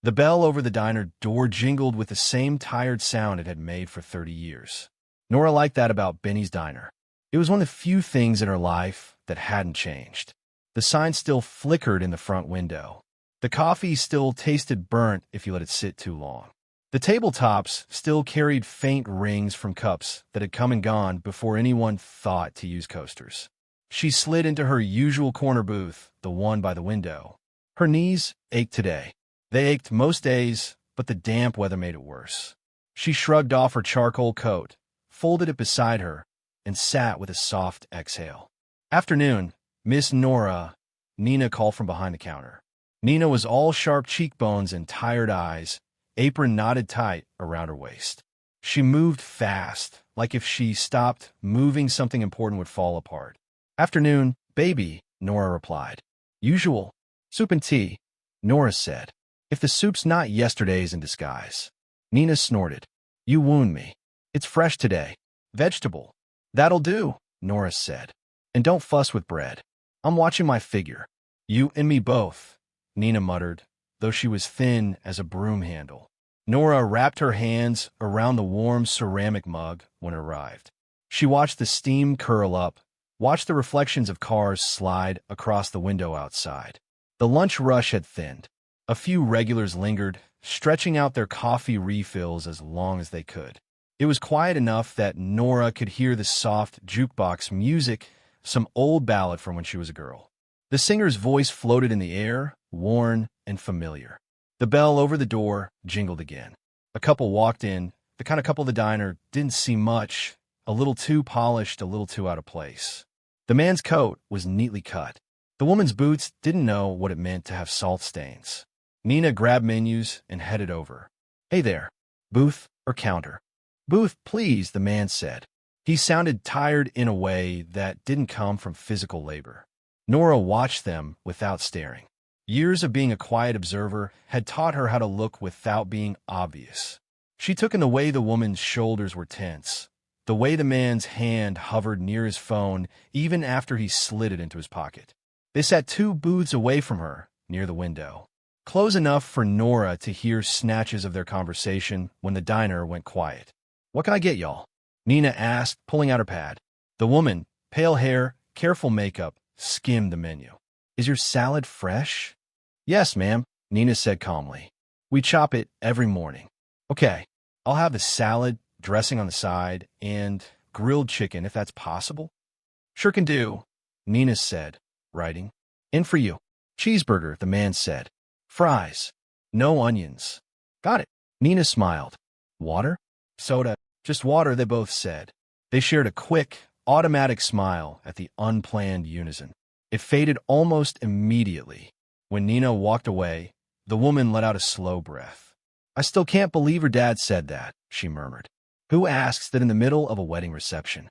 The bell over the diner door jingled with the same tired sound it had made for 30 years. Nora liked that about Benny's Diner. It was one of the few things in her life that hadn't changed. The sign still flickered in the front window. The coffee still tasted burnt if you let it sit too long. The tabletops still carried faint rings from cups that had come and gone before anyone thought to use coasters. She slid into her usual corner booth, the one by the window. Her knees ached today. They ached most days, but the damp weather made it worse. She shrugged off her charcoal coat, folded it beside her, and sat with a soft exhale. "Afternoon, Miss Nora," Nina called from behind the counter. Nina was all sharp cheekbones and tired eyes, apron knotted tight around her waist. She moved fast, like if she stopped moving something important would fall apart. "Afternoon, baby," Nora replied. "Usual. Soup and tea," Nora said. "If the soup's not yesterday's in disguise." Nina snorted. "You wound me. It's fresh today. Vegetable." "That'll do," Nora said. "And don't fuss with bread. I'm watching my figure." "You and me both," Nina muttered, though she was thin as a broom handle. Nora wrapped her hands around the warm ceramic mug when it arrived. She watched the steam curl up, watched the reflections of cars slide across the window outside. The lunch rush had thinned. A few regulars lingered, stretching out their coffee refills as long as they could. It was quiet enough that Nora could hear the soft jukebox music, some old ballad from when she was a girl. The singer's voice floated in the air, worn and familiar. The bell over the door jingled again. A couple walked in, the kind of couple the diner didn't see much, a little too polished, a little too out of place. The man's coat was neatly cut. The woman's boots didn't know what it meant to have salt stains. Nina grabbed menus and headed over. "Hey there, booth or counter?" "Booth, please," the man said. He sounded tired in a way that didn't come from physical labor. Nora watched them without staring. Years of being a quiet observer had taught her how to look without being obvious. She took in the way the woman's shoulders were tense, the way the man's hand hovered near his phone even after he slid it into his pocket. They sat 2 booths away from her, near the window. Close enough for Nora to hear snatches of their conversation when the diner went quiet. "What can I get y'all?" Nina asked, pulling out her pad. The woman, pale hair, careful makeup, skimmed the menu. "Is your salad fresh?" "Yes, ma'am," Nina said calmly. "We chop it every morning." "Okay, I'll have the salad, dressing on the side, and grilled chicken if that's possible." "Sure can do," Nina said, writing. "In for you." "Cheeseburger," the man said. "Fries. No onions." "Got it." Nina smiled. "Water?" "Soda." "Just water," they both said. They shared a quick, automatic smile at the unplanned unison. It faded almost immediately. When Nina walked away, the woman let out a slow breath. "I still can't believe her dad said that," she murmured. "Who asks that in the middle of a wedding reception?"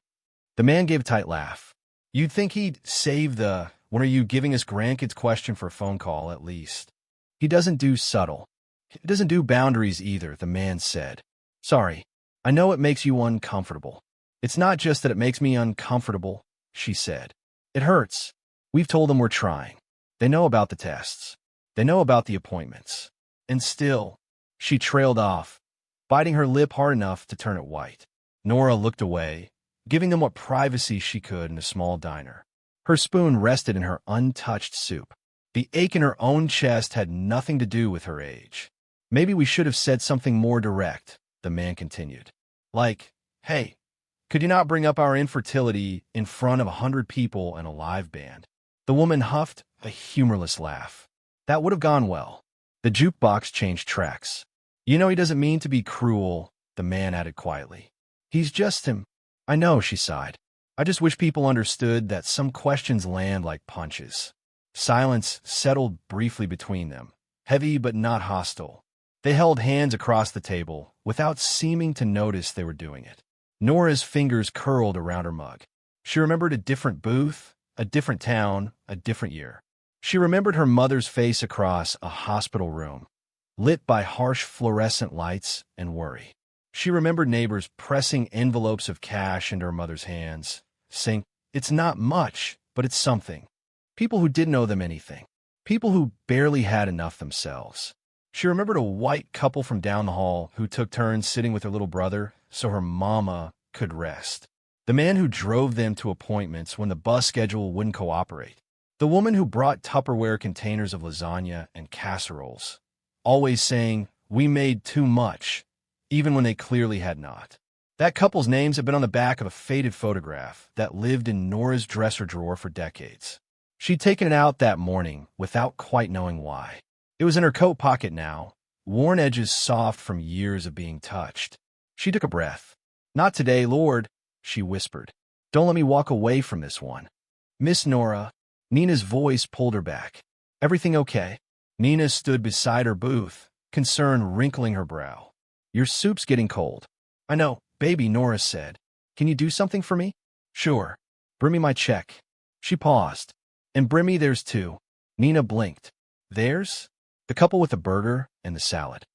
The man gave a tight laugh. "You'd think he'd save the 'when are you giving us grandkids' question for a phone call, at least." "He doesn't do subtle. He doesn't do boundaries either," the man said. "Sorry. I know it makes you uncomfortable." "It's not just that it makes me uncomfortable," she said. "It hurts. We've told them we're trying. They know about the tests. They know about the appointments. And still," she trailed off, biting her lip hard enough to turn it white. Nora looked away, giving them what privacy she could in a small diner. Her spoon rested in her untouched soup. The ache in her own chest had nothing to do with her age. "Maybe we should have said something more direct," the man continued. "Like, hey, could you not bring up our infertility in front of 100 people and a live band?" The woman huffed a humorless laugh. "That would have gone well." The jukebox changed tracks. "You know he doesn't mean to be cruel," the man added quietly. "He's just him." "I know," she sighed. "I just wish people understood that some questions land like punches." Silence settled briefly between them, heavy but not hostile. They held hands across the table, without seeming to notice they were doing it. Nora's fingers curled around her mug. She remembered a different booth, a different town, a different year. She remembered her mother's face across a hospital room, lit by harsh fluorescent lights and worry. She remembered neighbors pressing envelopes of cash into her mother's hands, saying, "It's not much, but it's something." People who didn't owe them anything. People who barely had enough themselves. She remembered a white couple from down the hall who took turns sitting with her little brother so her mama could rest. The man who drove them to appointments when the bus schedule wouldn't cooperate. The woman who brought Tupperware containers of lasagna and casseroles, always saying, "We made too much," even when they clearly had not. That couple's names had been on the back of a faded photograph that lived in Nora's dresser drawer for decades. She'd taken it out that morning without quite knowing why. It was in her coat pocket now, worn edges soft from years of being touched. She took a breath. "Not today, Lord," she whispered. "Don't let me walk away from this one." "Miss Nora." Nina's voice pulled her back. "Everything okay?" Nina stood beside her booth, concern wrinkling her brow. "Your soup's getting cold." "I know, baby," Nora said. "Can you do something for me?" "Sure. Bring me my check." She paused. "And bring me theirs too." Nina blinked. "Theirs?" "The couple with the burger and the salad."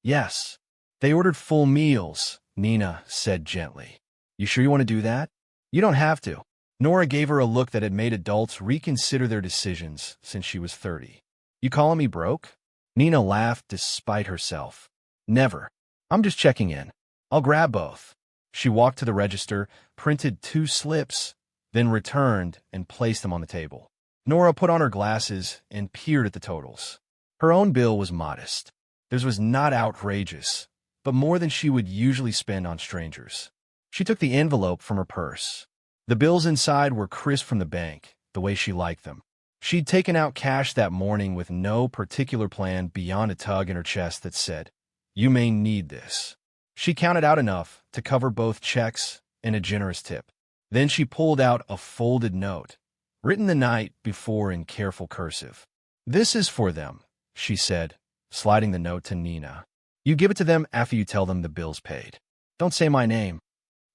"Yes." "They ordered full meals," Nina said gently. "You sure you want to do that?" "You don't have to." Nora gave her a look that had made adults reconsider their decisions since she was 30. "You calling me broke?" Nina laughed despite herself. "Never. I'm just checking in. I'll grab both." She walked to the register, printed 2 slips, then returned and placed them on the table. Nora put on her glasses and peered at the totals. Her own bill was modest. Theirs was not outrageous, but more than she would usually spend on strangers. She took the envelope from her purse. The bills inside were crisp from the bank, the way she liked them. She'd taken out cash that morning with no particular plan beyond a tug in her chest that said, "You may need this." She counted out enough to cover both checks and a generous tip. Then she pulled out a folded note, written the night before in careful cursive. "This is for them," she said, sliding the note to Nina. "You give it to them after you tell them the bill's paid. Don't say my name."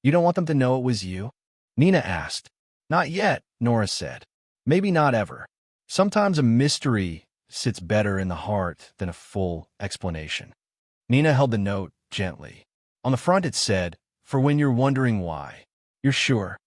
"You don't want them to know it was you?" Nina asked. "Not yet," Nora said. "Maybe not ever. Sometimes a mystery sits better in the heart than a full explanation." Nina held the note gently. On the front it said, "For when you're wondering why." "You're sure?"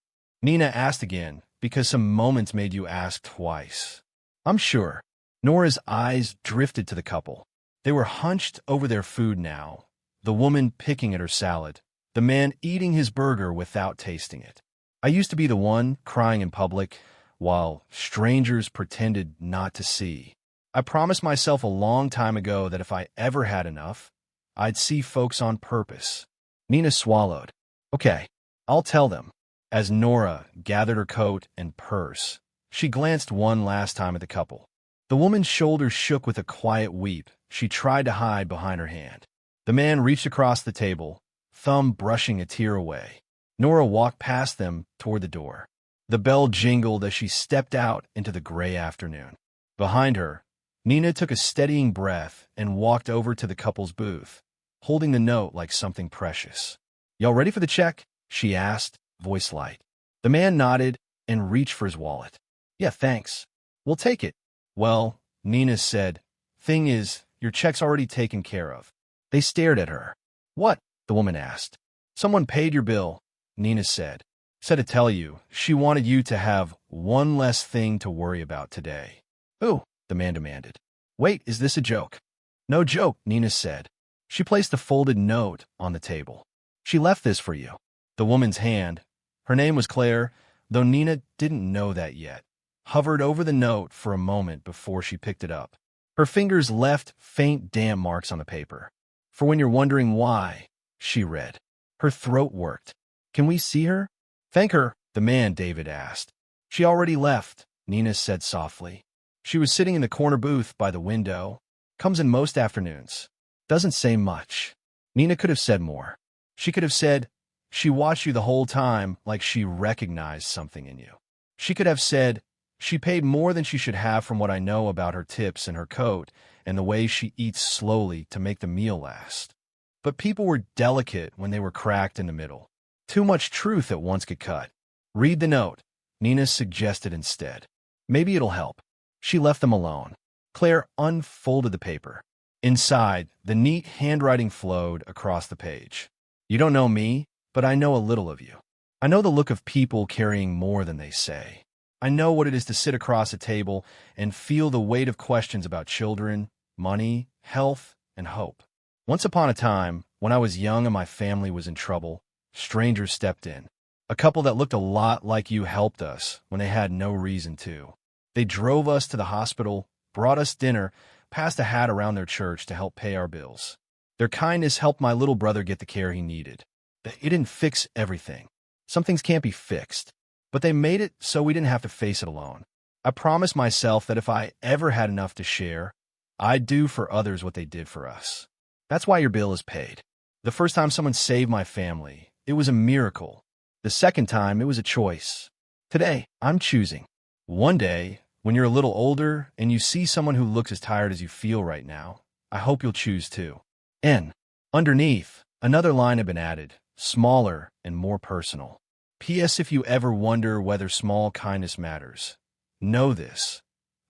Nina asked again, because some moments made you ask twice. "I'm sure." Nora's eyes drifted to the couple. They were hunched over their food now, the woman picking at her salad, the man eating his burger without tasting it. "I used to be the one crying in public, while strangers pretended not to see. I promised myself a long time ago that if I ever had enough, I'd see folks on purpose." Nina swallowed. "Okay, I'll tell them." As Nora gathered her coat and purse, she glanced one last time at the couple. The woman's shoulders shook with a quiet weep she tried to hide behind her hand. The man reached across the table, thumb brushing a tear away. Nora walked past them toward the door. The bell jingled as she stepped out into the gray afternoon. Behind her, Nina took a steadying breath and walked over to the couple's booth, holding the note like something precious. "Y'all ready for the check?" she asked, voice light. The man nodded and reached for his wallet. "Yeah, thanks. We'll take it." "Well," Nina said, "thing is, your check's already taken care of." They stared at her. "What?" the woman asked. "Someone paid your bill," Nina said. "Said to tell you she wanted you to have one less thing to worry about today." "Who?" the man demanded. "Wait, is this a joke?" "No joke," Nina said. She placed a folded note on the table. "She left this for you." The woman's hand, her name was Claire, though Nina didn't know that yet, hovered over the note for a moment before she picked it up. Her fingers left faint damp marks on the paper. "For when you're wondering why," she read. Her throat worked. "Can we see her?" "Thank her," the man David asked. "She already left," Nina said softly. "She was sitting in the corner booth by the window. Comes in most afternoons. Doesn't say much." Nina could have said more. She could have said, "She watched you the whole time like she recognized something in you." She could have said, "She paid more than she should have from what I know about her tips and her coat and the way she eats slowly to make the meal last." But people were delicate when they were cracked in the middle. Too much truth at once could cut. "Read the note," Nina suggested instead. "Maybe it'll help." She left them alone. Claire unfolded the paper. Inside, the neat handwriting flowed across the page. "You don't know me, but I know a little of you. I know the look of people carrying more than they say. I know what it is to sit across a table and feel the weight of questions about children, money, health, and hope. Once upon a time, when I was young and my family was in trouble, strangers stepped in. A couple that looked a lot like you helped us when they had no reason to. They drove us to the hospital, brought us dinner, passed a hat around their church to help pay our bills. Their kindness helped my little brother get the care he needed. It didn't fix everything. Some things can't be fixed. But they made it so we didn't have to face it alone. I promised myself that if I ever had enough to share, I'd do for others what they did for us. That's why your bill is paid. The first time someone saved my family, it was a miracle. The second time, it was a choice. Today, I'm choosing. One day, when you're a little older and you see someone who looks as tired as you feel right now, I hope you'll choose too. N. Underneath, another line had been added, smaller and more personal. P.S. If you ever wonder whether small kindness matters, know this.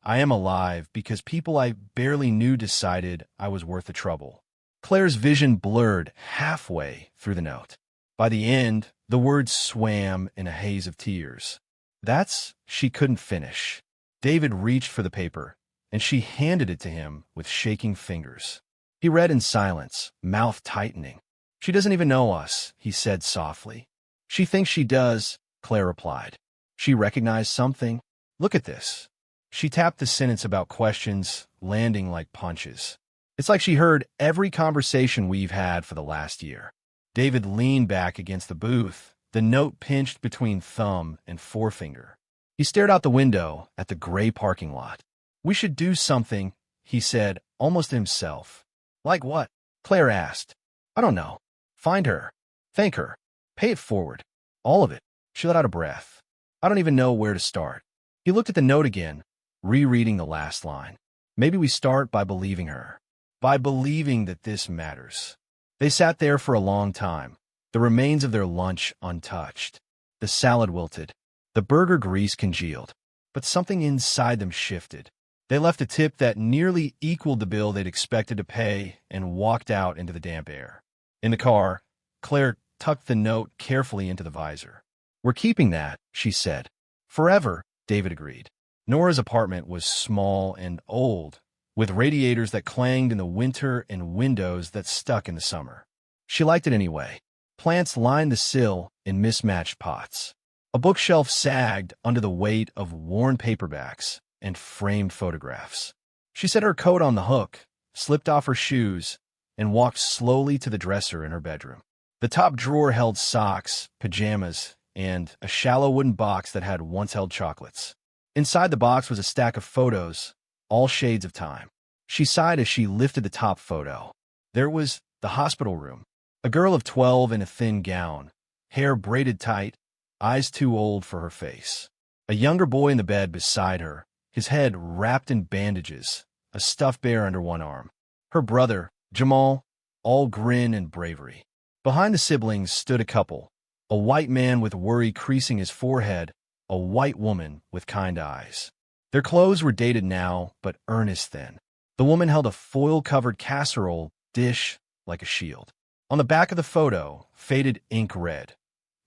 I am alive because people I barely knew decided I was worth the trouble. Claire's vision blurred halfway through the note. By the end, the words swam in a haze of tears. She couldn't finish. David reached for the paper, and she handed it to him with shaking fingers. He read in silence, mouth tightening. She doesn't even know us, he said softly. She thinks she does, Claire replied. She recognized something. Look at this. She tapped the sentence about questions, landing like punches. It's like she heard every conversation we've had for the last year. David leaned back against the booth, the note pinched between thumb and forefinger. He stared out the window at the gray parking lot. We should do something, he said, almost to himself. Like what? Claire asked. I don't know. Find her. Thank her. Pay it forward. All of it. She let out a breath. I don't even know where to start. He looked at the note again, rereading the last line. Maybe we start by believing her. By believing that this matters. They sat there for a long time, the remains of their lunch untouched. The salad wilted. The burger grease congealed. But something inside them shifted. They left a tip that nearly equaled the bill they'd expected to pay and walked out into the damp air. In the car, Claire tucked the note carefully into the visor. We're keeping that, she said. Forever, David agreed. Nora's apartment was small and old, with radiators that clanged in the winter and windows that stuck in the summer. She liked it anyway. Plants lined the sill in mismatched pots. A bookshelf sagged under the weight of worn paperbacks and framed photographs. She set her coat on the hook, slipped off her shoes, and walked slowly to the dresser in her bedroom. The top drawer held socks, pajamas, and a shallow wooden box that had once held chocolates. Inside the box was a stack of photos, all shades of time. She sighed as she lifted the top photo. There was the hospital room. A girl of 12 in a thin gown, hair braided tight, eyes too old for her face. A younger boy in the bed beside her, his head wrapped in bandages, a stuffed bear under one arm. Her brother, Jamal, all grin and bravery. Behind the siblings stood a couple, a white man with worry creasing his forehead, a white woman with kind eyes. Their clothes were dated now, but earnest then. The woman held a foil-covered casserole dish like a shield. On the back of the photo, faded ink read,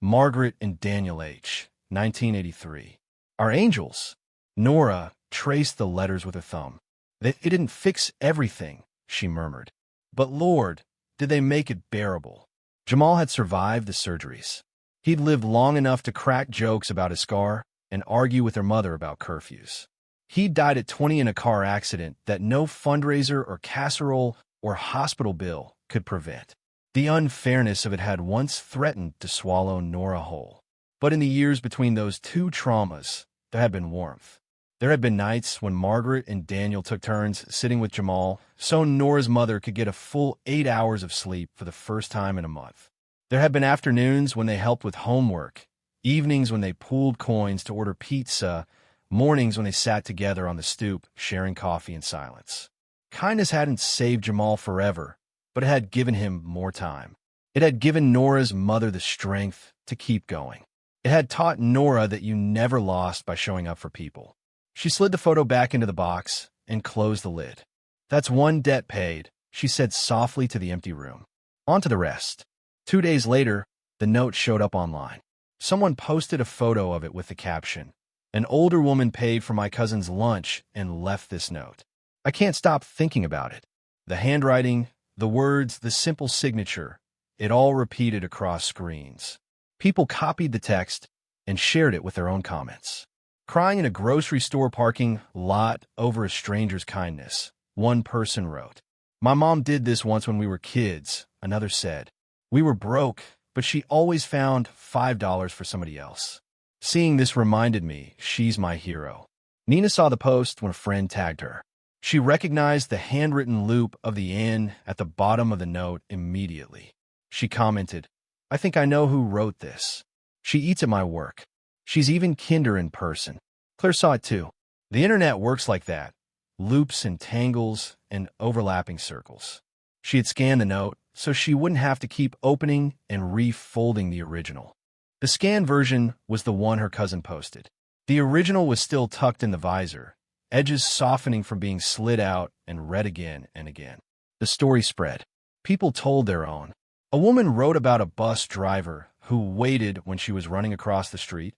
Margaret and Daniel H., 1983. Our angels. Nora traced the letters with her thumb. It didn't fix everything, she murmured. But Lord, did they make it bearable. Jamal had survived the surgeries. He'd lived long enough to crack jokes about his scar and argue with her mother about curfews. He died at 20 in a car accident that no fundraiser or casserole or hospital bill could prevent. The unfairness of it had once threatened to swallow Nora whole. But in the years between those two traumas, there had been warmth. There had been nights when Margaret and Daniel took turns sitting with Jamal so Nora's mother could get a full 8 hours of sleep for the first time in a month. There had been afternoons when they helped with homework, evenings when they pooled coins to order pizza, mornings when they sat together on the stoop sharing coffee in silence. Kindness hadn't saved Jamal forever, but it had given him more time. It had given Nora's mother the strength to keep going. It had taught Nora that you never lost by showing up for people. She slid the photo back into the box and closed the lid. That's one debt paid, she said softly to the empty room. On to the rest. 2 days later, the note showed up online. Someone posted a photo of it with the caption, An older woman paid for my cousin's lunch and left this note. I can't stop thinking about it. The handwriting, the words, the simple signature, it all repeated across screens. People copied the text and shared it with their own comments. Crying in a grocery store parking lot over a stranger's kindness, one person wrote. My mom did this once when we were kids, another said. We were broke, but she always found $5 for somebody else. Seeing this reminded me, she's my hero. Nina saw the post when a friend tagged her. She recognized the handwritten loop of the N at the bottom of the note immediately. She commented, I think I know who wrote this. She eats at my work. She's even kinder in person. Claire saw it too. The internet works like that. Loops and tangles and overlapping circles. She had scanned the note, so she wouldn't have to keep opening and refolding the original. The scanned version was the one her cousin posted. The original was still tucked in the visor, edges softening from being slid out and read again and again. The story spread. People told their own. A woman wrote about a bus driver who waited when she was running across the street,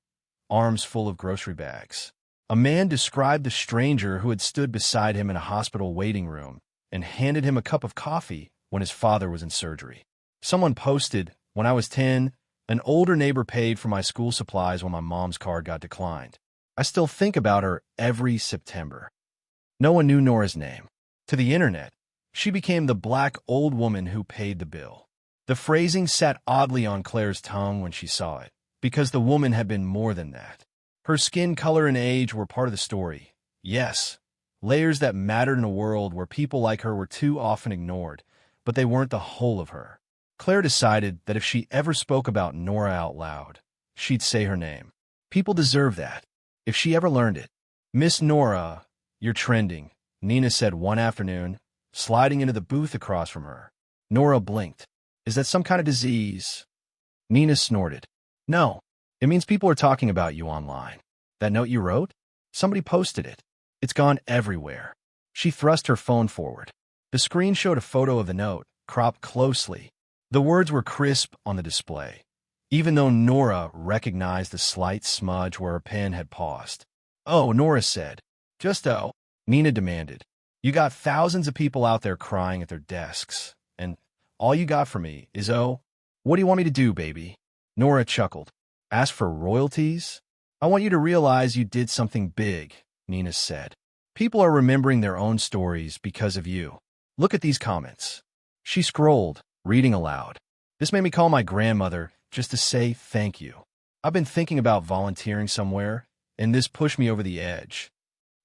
arms full of grocery bags. A man described the stranger who had stood beside him in a hospital waiting room and handed him a cup of coffee when his father was in surgery. Someone posted, when I was 10, an older neighbor paid for my school supplies when my mom's card got declined. I still think about her every September. No one knew Nora's name. To the internet, she became the black old woman who paid the bill. The phrasing sat oddly on Claire's tongue when she saw it, because the woman had been more than that. Her skin color and age were part of the story. Yes, layers that mattered in a world where people like her were too often ignored, but they weren't the whole of her. Claire decided that if she ever spoke about Nora out loud, she'd say her name. People deserve that. If she ever learned it. Miss Nora, you're trending, Nina said one afternoon, sliding into the booth across from her. Nora blinked. Is that some kind of disease? Nina snorted. No, it means people are talking about you online. That note you wrote? Somebody posted it. It's gone everywhere. She thrust her phone forward. The screen showed a photo of the note, cropped closely. The words were crisp on the display, even though Nora recognized the slight smudge where her pen had paused. Oh, Nora said. Just oh, Nina demanded. You got thousands of people out there crying at their desks, and all you got for me is oh, what do you want me to do, baby? Nora chuckled. Ask for royalties? I want you to realize you did something big, Nina said. People are remembering their own stories because of you. Look at these comments. She scrolled, reading aloud. This made me call my grandmother just to say thank you. I've been thinking about volunteering somewhere, and this pushed me over the edge.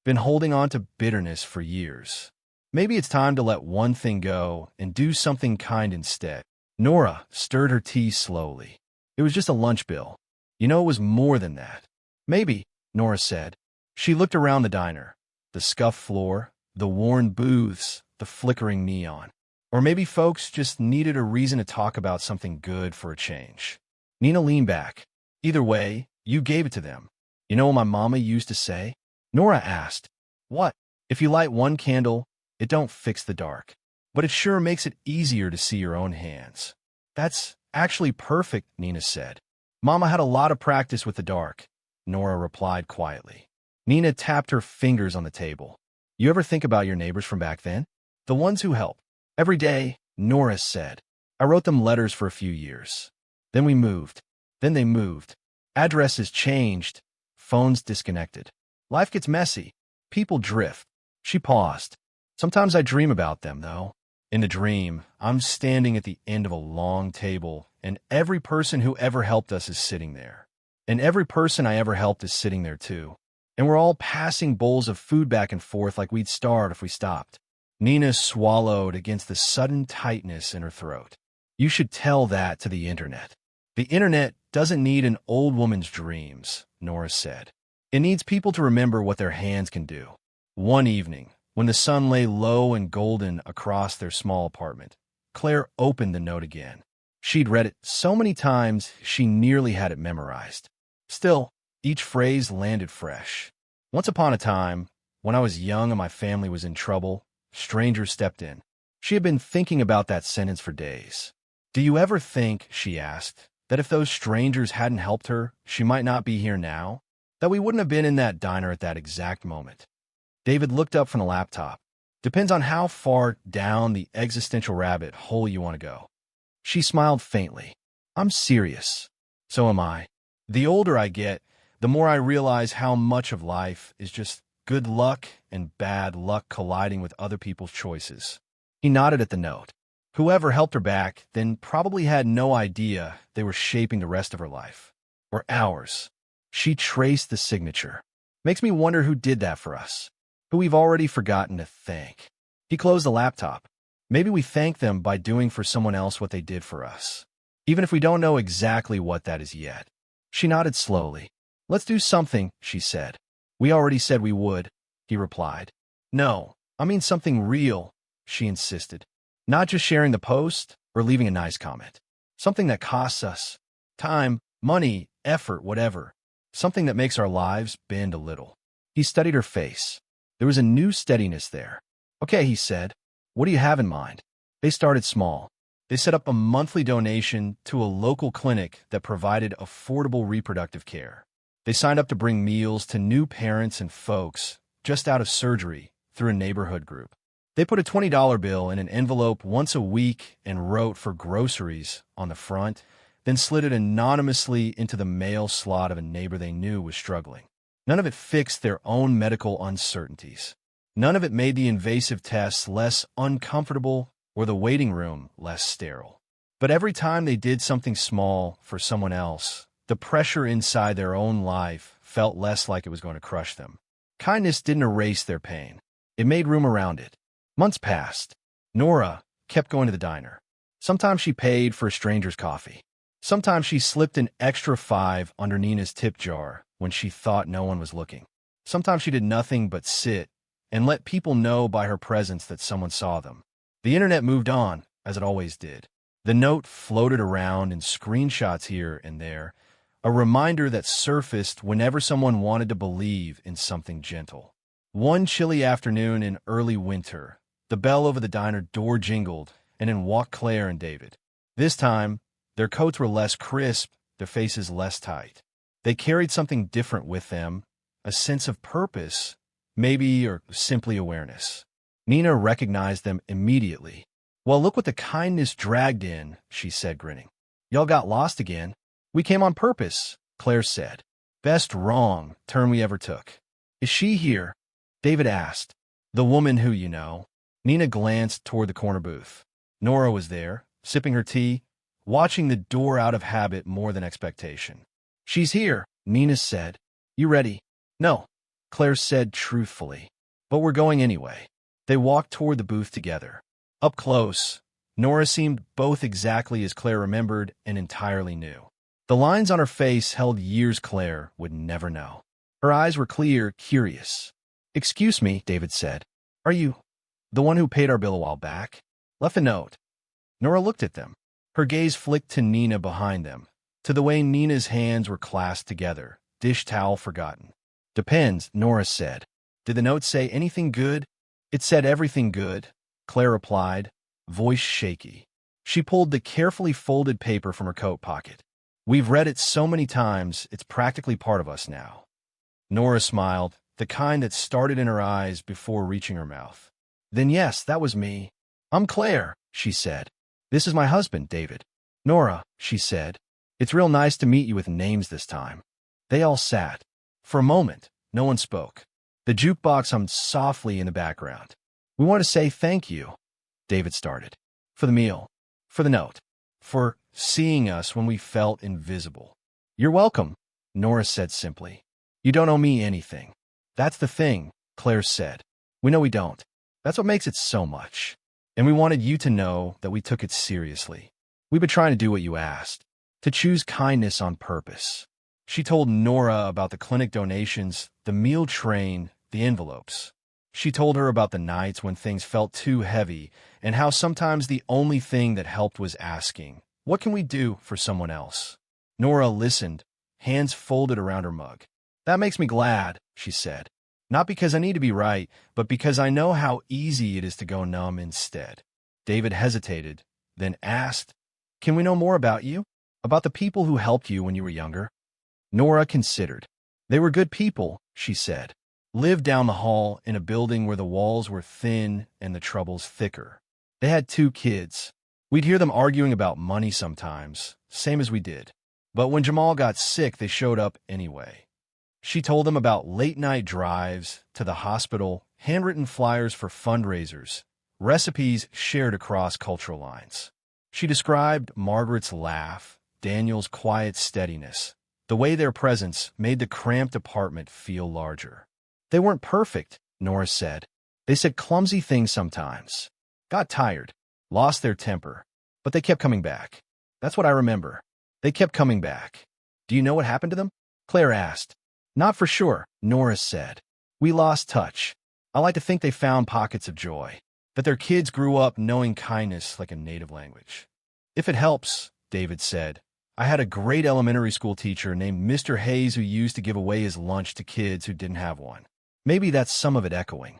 Been holding on to bitterness for years. Maybe it's time to let one thing go and do something kind instead. Nora stirred her tea slowly. It was just a lunch bill. You know, it was more than that. Maybe, Nora said. She looked around the diner. The scuffed floor, the worn booths, the flickering neon. Or maybe folks just needed a reason to talk about something good for a change. Nina leaned back. Either way, you gave it to them. You know what my mama used to say? Nora asked. What? If you light one candle, it don't fix the dark. But it sure makes it easier to see your own hands. That's actually perfect, Nina said. Mama had a lot of practice with the dark, Nora replied quietly. Nina tapped her fingers on the table. You ever think about your neighbors from back then? The ones who helped. Every day, Nora said. I wrote them letters for a few years. Then we moved. Then they moved. Addresses changed. Phones disconnected. Life gets messy. People drift. She paused. Sometimes I dream about them, though. In the dream, I'm standing at the end of a long table, and every person who ever helped us is sitting there. And every person I ever helped is sitting there, too. And we're all passing bowls of food back and forth like we'd starve if we stopped. Nina swallowed against the sudden tightness in her throat. You should tell that to the internet. The internet doesn't need an old woman's dreams, Nora said. It needs people to remember what their hands can do. One evening, when the sun lay low and golden across their small apartment, Claire opened the note again. She'd read it so many times she nearly had it memorized. Still, each phrase landed fresh. Once upon a time, when I was young and my family was in trouble, strangers stepped in. She had been thinking about that sentence for days. Do you ever think, she asked, that if those strangers hadn't helped her, she might not be here now? That we wouldn't have been in that diner at that exact moment? David looked up from the laptop. Depends on how far down the existential rabbit hole you want to go. She smiled faintly. I'm serious. So am I. The older I get, the more I realize how much of life is just good luck and bad luck colliding with other people's choices. He nodded at the note. Whoever helped her back then probably had no idea they were shaping the rest of her life. Or ours. She traced the signature. Makes me wonder who did that for us. Who we've already forgotten to thank. He closed the laptop. Maybe we thank them by doing for someone else what they did for us. Even if we don't know exactly what that is yet. She nodded slowly. Let's do something, she said. We already said we would, he replied. No, I mean something real, she insisted. Not just sharing the post or leaving a nice comment. Something that costs us time, money, effort, whatever. Something that makes our lives bend a little. He studied her face. There was a new steadiness there. Okay, he said. What do you have in mind? They started small. They set up a monthly donation to a local clinic that provided affordable reproductive care. They signed up to bring meals to new parents and folks just out of surgery through a neighborhood group. They put a $20 bill in an envelope once a week and wrote for groceries on the front, then slid it anonymously into the mail slot of a neighbor they knew was struggling. None of it fixed their own medical uncertainties. None of it made the invasive tests less uncomfortable or the waiting room less sterile. But every time they did something small for someone else, the pressure inside their own life felt less like it was going to crush them. Kindness didn't erase their pain. It made room around it. Months passed. Nora kept going to the diner. Sometimes she paid for a stranger's coffee. Sometimes she slipped an extra $5 under Nina's tip jar when she thought no one was looking. Sometimes she did nothing but sit and let people know by her presence that someone saw them. The internet moved on, as it always did. The note floated around in screenshots here and there, a reminder that surfaced whenever someone wanted to believe in something gentle. One chilly afternoon in early winter, the bell over the diner door jingled, and in walked Claire and David. This time, their coats were less crisp, their faces less tight. They carried something different with them, a sense of purpose, maybe, or simply awareness. Nina recognized them immediately. Well, look what the kindness dragged in, she said, grinning. Y'all got lost again. We came on purpose, Claire said. Best wrong turn we ever took. Is she here? David asked. The woman who you know. Nina glanced toward the corner booth. Nora was there, sipping her tea, watching the door out of habit more than expectation. She's here, Nina said. You ready? No, Claire said truthfully. But we're going anyway. They walked toward the booth together. Up close, Nora seemed both exactly as Claire remembered and entirely new. The lines on her face held years Claire would never know. Her eyes were clear, curious. Excuse me, David said. Are you the one who paid our bill a while back? Left a note. Nora looked at them. Her gaze flicked to Nina behind them, to the way Nina's hands were clasped together, dish towel forgotten. Depends, Nora said. Did the note say anything good? It said everything good, Claire replied, voice shaky. She pulled the carefully folded paper from her coat pocket. We've read it so many times, it's practically part of us now. Nora smiled, the kind that started in her eyes before reaching her mouth. Then yes, that was me. I'm Claire, she said. This is my husband, David. Nora, she said. It's real nice to meet you with names this time. They all sat. For a moment, no one spoke. The jukebox hummed softly in the background. We want to say thank you, David started. For the meal. For the note. For seeing us when we felt invisible. You're welcome, Nora said simply. You don't owe me anything. That's the thing, Claire said. We know we don't. That's what makes it so much. And we wanted you to know that we took it seriously. We've been trying to do what you asked. To choose kindness on purpose. She told Nora about the clinic donations, the meal train, the envelopes. She told her about the nights when things felt too heavy and how sometimes the only thing that helped was asking, what can we do for someone else? Nora listened, hands folded around her mug. That makes me glad, she said. Not because I need to be right, but because I know how easy it is to go numb instead. David hesitated, then asked, Can we know more about you? About the people who helped you when you were younger? Nora considered. They were good people, she said. lived down the hall in a building where the walls were thin and the troubles thicker. They had 2 kids. We'd hear them arguing about money sometimes, same as we did. But when Jamal got sick, they showed up anyway. She told them about late-night drives to the hospital, handwritten flyers for fundraisers, recipes shared across cultural lines. She described Margaret's laugh, Daniel's quiet steadiness, the way their presence made the cramped apartment feel larger. They weren't perfect, Nora said. They said clumsy things sometimes, got tired, lost their temper, but they kept coming back. That's what I remember. They kept coming back. Do you know what happened to them? Claire asked. Not for sure, Nora said. We lost touch. I like to think they found pockets of joy, that their kids grew up knowing kindness like a native language. If it helps, David said, I had a great elementary school teacher named Mr. Hayes who used to give away his lunch to kids who didn't have one. Maybe that's some of it echoing.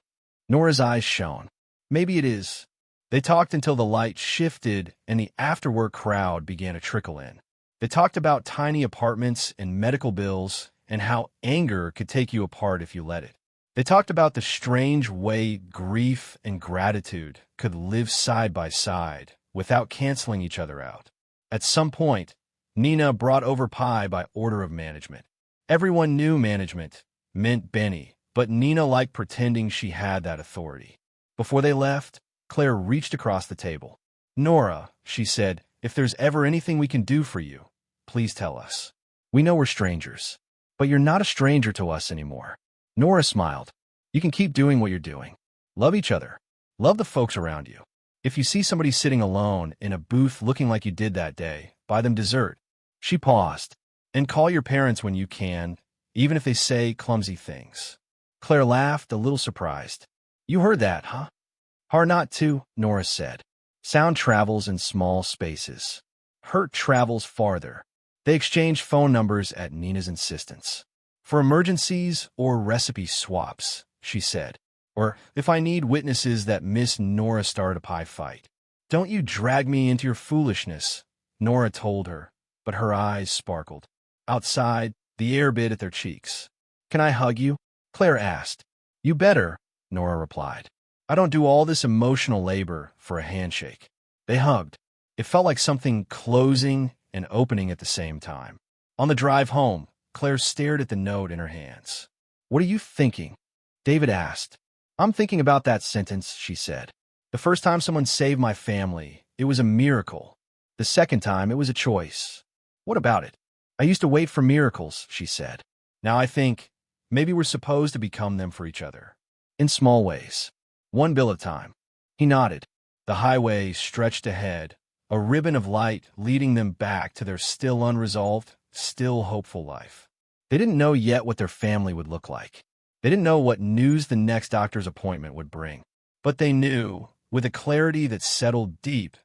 Nora's eyes shone. Maybe it is. They talked until the light shifted and the after-work crowd began to trickle in. They talked about tiny apartments and medical bills and how anger could take you apart if you let it. They talked about the strange way grief and gratitude could live side by side without canceling each other out. At some point, Nina brought over pie by order of management. Everyone knew management meant Benny, but Nina liked pretending she had that authority. Before they left, Claire reached across the table. Nora, she said, if there's ever anything we can do for you, please tell us. We know we're strangers, but you're not a stranger to us anymore. Nora smiled. You can keep doing what you're doing. Love each other. Love the folks around you. If you see somebody sitting alone in a booth looking like you did that day, buy them dessert. She paused. And call your parents when you can, even if they say clumsy things. Claire laughed, a little surprised. You heard that, huh? Hard not to, Nora said. Sound travels in small spaces. Hurt travels farther. They exchanged phone numbers at Nina's insistence. For emergencies or recipe swaps, she said. Or if I need witnesses that Miss Nora started a pie fight. Don't you drag me into your foolishness, Nora told her, but her eyes sparkled. Outside, the air bit at their cheeks. Can I hug you? Claire asked. You better, Nora replied. I don't do all this emotional labor for a handshake. They hugged. It felt like something closing and opening at the same time. On the drive home, Claire stared at the note in her hands. What are you thinking? David asked. I'm thinking about that sentence, she said. The first time someone saved my family, it was a miracle. The second time, it was a choice. What about it? I used to wait for miracles, she said. Now I think maybe we're supposed to become them for each other. In small ways. One bill at a time. He nodded. The highway stretched ahead, a ribbon of light leading them back to their still unresolved, still hopeful life. They didn't know yet what their family would look like. They didn't know what news the next doctor's appointment would bring. But they knew, with a clarity that settled deep,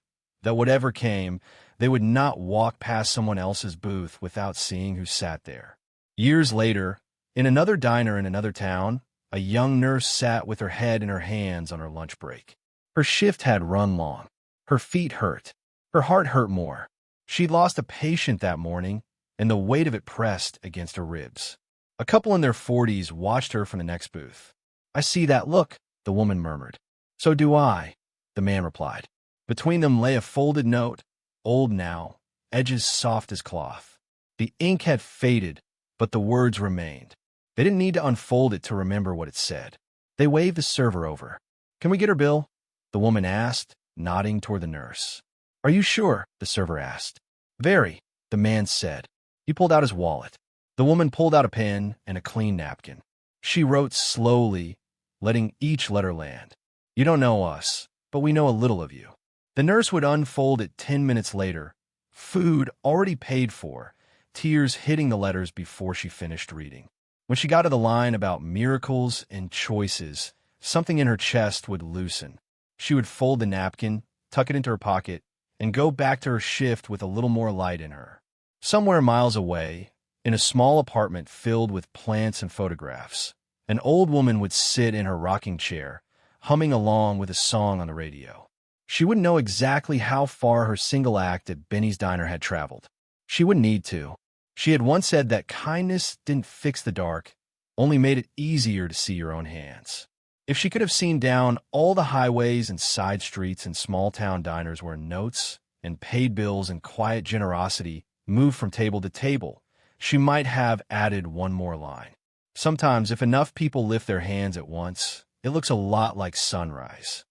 that whatever came, they would not walk past someone else's booth without seeing who sat there. Years later, in another diner in another town, a young nurse sat with her head in her hands on her lunch break. Her shift had run long. Her feet hurt. Her heart hurt more. She'd lost a patient that morning, and the weight of it pressed against her ribs. A couple in their 40s watched her from the next booth. I see that look, the woman murmured. So do I, the man replied. Between them lay a folded note, old now, edges soft as cloth. The ink had faded, but the words remained. They didn't need to unfold it to remember what it said. They waved the server over. Can we get her bill? The woman asked, nodding toward the nurse. Are you sure? The server asked. Very, the man said. He pulled out his wallet. The woman pulled out a pen and a clean napkin. She wrote slowly, letting each letter land. You don't know us, but we know a little of you. The nurse would unfold it 10 minutes later, food already paid for, tears hitting the letters before she finished reading. When she got to the line about miracles and choices, something in her chest would loosen. She would fold the napkin, tuck it into her pocket, and go back to her shift with a little more light in her. Somewhere miles away, in a small apartment filled with plants and photographs, an old woman would sit in her rocking chair, humming along with a song on the radio. She wouldn't know exactly how far her single act at Benny's Diner had traveled. She wouldn't need to. She had once said that kindness didn't fix the dark, only made it easier to see your own hands. If she could have seen down all the highways and side streets and small-town diners where notes and paid bills and quiet generosity moved from table to table, she might have added one more line. Sometimes, if enough people lift their hands at once, it looks a lot like sunrise.